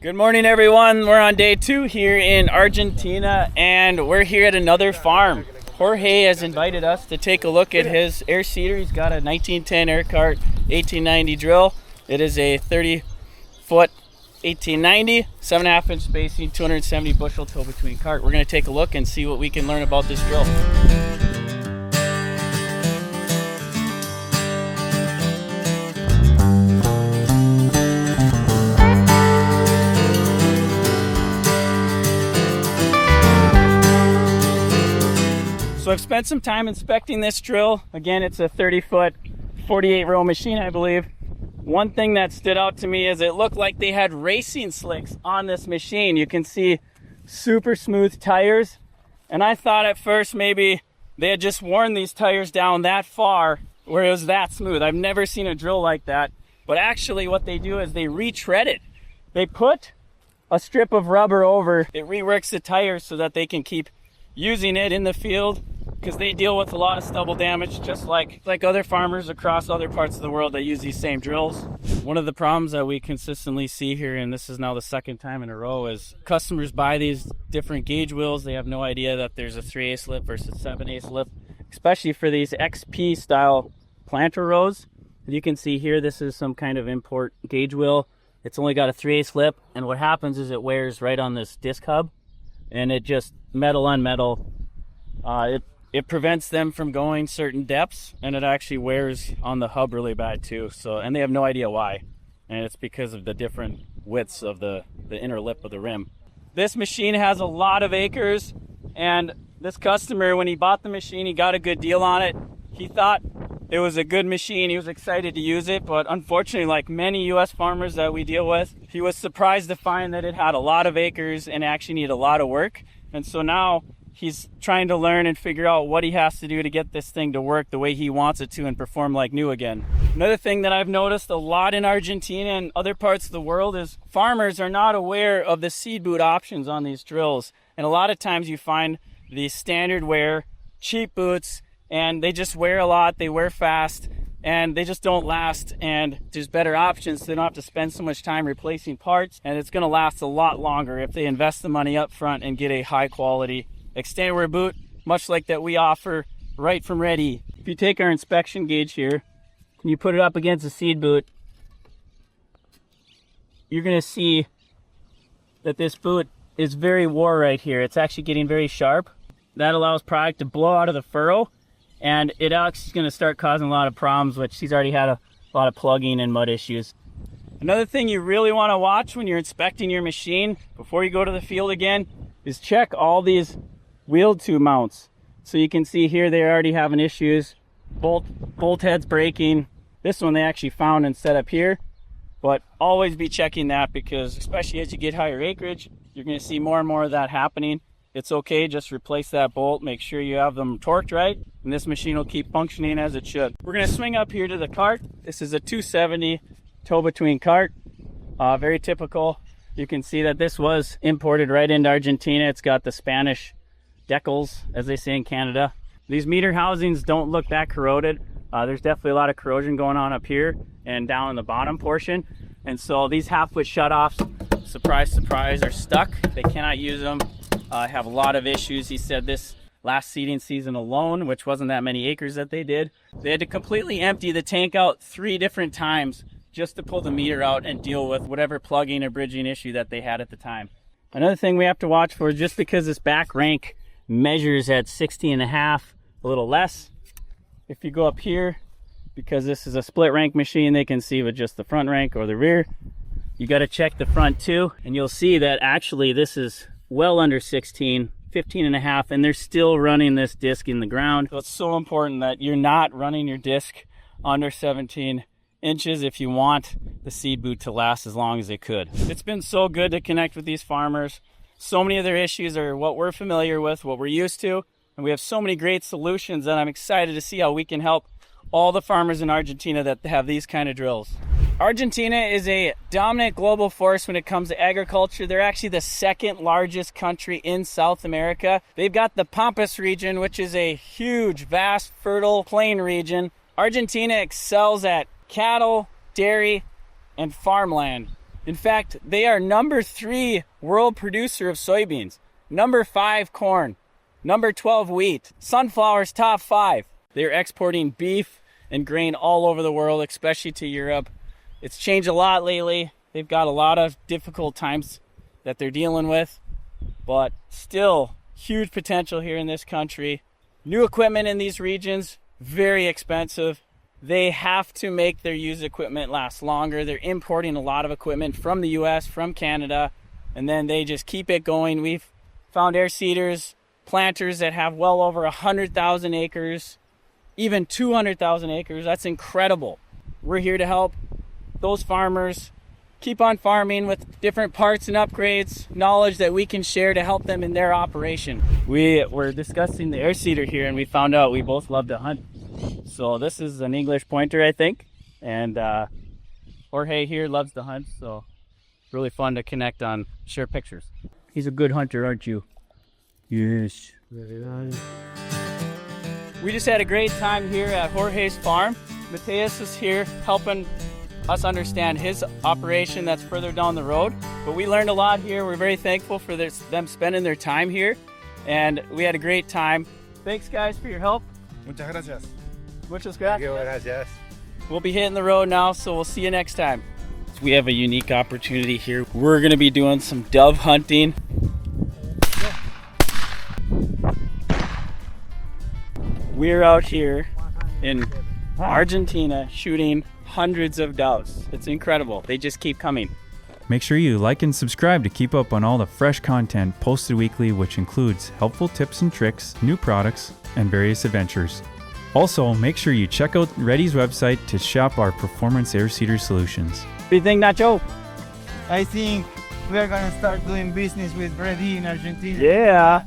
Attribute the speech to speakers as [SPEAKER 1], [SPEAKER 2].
[SPEAKER 1] Good morning, everyone. We're on day 2 here in Argentina, and we're here at another farm. Jorge has invited us to take a look at his air seeder. He's got a 1910 K-Hart 1890 drill. It is a 30-foot 1890, 7.5 inch spacing, 270 bushel toe between cart. We're going to take a look and see what we can learn about this drill. So I've spent some time inspecting this drill. Again, it's a 30-foot, 48-row machine, I believe. One thing that stood out to me is it looked like they had racing slicks on this machine. You can see super smooth tires. And I thought at first maybe they had just worn these tires down that far where it was that smooth. I've never seen a drill like that. But actually what they do is they retread it. They put a strip of rubber over. It reworks the tires so that they can keep using it in the field, because they deal with a lot of stubble damage, just like other farmers across other parts of the world that use these same drills. One of the problems that we consistently see here, and this is now the second time in a row, is customers buy these different gauge wheels. They have no idea that there's a 3/8 lip versus 7/8 lip, especially for these XP style planter rows. You can see here, this is some kind of import gauge wheel. It's only got a 3/8 lip, and what happens is it wears right on this disc hub, and it just metal on metal. It prevents them from going certain depths, and it actually wears on the hub really bad too. So, and they have no idea why, and it's because of the different widths of the inner lip of the rim. This machine has a lot of acres, and this customer, when he bought the machine, he got a good deal on it. He thought it was a good machine. He was excited to use it, but unfortunately, like many U.S. farmers that we deal with, he was surprised to find that it had a lot of acres and actually needed a lot of work. And so now he's trying to learn and figure out what he has to do to get this thing to work the way he wants it to and perform like new again. Another thing that I've noticed a lot in Argentina and other parts of the world is farmers are not aware of the seed boot options on these drills. And a lot of times you find the standard wear, cheap boots, and they just wear a lot, they wear fast, and they just don't last. And there's better options. So they don't have to spend so much time replacing parts, and it's going to last a lot longer if they invest the money up front and get a high quality extended wear boot, much like that we offer right from RedE. If you take our inspection gauge here and you put it up against a seed boot, you're going to see that this boot is very wore right here. It's actually getting very sharp. That allows product to blow out of the furrow, and it actually is going to start causing a lot of problems, which he's already had a lot of plugging and mud issues. Another thing you really want to watch when you're inspecting your machine before you go to the field again is check all these wheel tube mounts. So you can see here they're already having issues. Bolt heads breaking. This one they actually found and set up here. But always be checking that, because especially as you get higher acreage, you're going to see more and more of that happening. It's okay, just replace that bolt, make sure you have them torqued right, and this machine will keep functioning as it should. We're going to swing up here to the cart. This is a 270 toe between cart. Very typical. You can see that this was imported right into Argentina. It's got the Spanish decals, as they say in Canada. These meter housings don't look that corroded. There's definitely a lot of corrosion going on up here and down in the bottom portion. And so these half-foot shutoffs, surprise, surprise, are stuck. They cannot use them. Have a lot of issues. He said this last seeding season alone, which wasn't that many acres that they did, they had to completely empty the tank out 3 different times just to pull the meter out and deal with whatever plugging or bridging issue that they had at the time. Another thing we have to watch for, just because this back rank measures at 16.5, a little less. If you go up here, because this is a split rank machine, they can see with just the front rank or the rear. You got to check the front too, and you'll see that actually this is well under 16, 15.5, and they're still running this disc in the ground. So it's so important that you're not running your disc under 17 inches if you want the seed boot to last as long as it could. It's been so good to connect with these farmers. So many of their issues are what we're familiar with, what we're used to, and we have so many great solutions that I'm excited to see how we can help all the farmers in Argentina that have these kind of drills. Argentina is a dominant global force when it comes to agriculture. They're actually the second largest country in South America. They've got the Pampas region, which is a huge, vast, fertile plain region. Argentina excels at cattle, dairy, and farmland. In fact, they are number 3 world producer of soybeans, number 5 corn, number 12 wheat, sunflowers top 5. They're exporting beef and grain all over the world, especially to Europe. It's changed a lot lately. They've got a lot of difficult times that they're dealing with, but still huge potential here in this country. New equipment in these regions, very expensive. They have to make their used equipment last longer. They're importing a lot of equipment from the US, from Canada, and then they just keep it going. We've found air seeders, planters that have well over 100,000 acres, even 200,000 acres. That's incredible. We're here to help those farmers keep on farming with different parts and upgrades, knowledge that we can share to help them in their operation. We were discussing the air seeder here, and we found out we both love to hunt. So this is an English pointer, I think, and Jorge here loves to hunt, so it's really fun to connect on, share pictures. He's a good hunter, aren't you? Yes. We just had a great time here at Jorge's farm. Mateus is here helping us understand his operation that's further down the road. But we learned a lot here. We're very thankful for them spending their time here, and we had a great time. Thanks, guys, for your help.
[SPEAKER 2] Muchas gracias.
[SPEAKER 1] Muchas gracias.
[SPEAKER 2] Gracias.
[SPEAKER 1] We'll be hitting the road now, so we'll see you next time. We have a unique opportunity here. We're going to be doing some dove hunting. We're out here in Argentina shooting hundreds of doves. It's incredible. They just keep coming.
[SPEAKER 3] Make sure you like and subscribe to keep up on all the fresh content posted weekly, which includes helpful tips and tricks, new products, and various adventures. Also, make sure you check out RedE.Ag's website to shop our performance air seeder solutions.
[SPEAKER 1] What do you think, Nacho?
[SPEAKER 4] I think we are gonna start doing business with RedE in Argentina.
[SPEAKER 1] Yeah.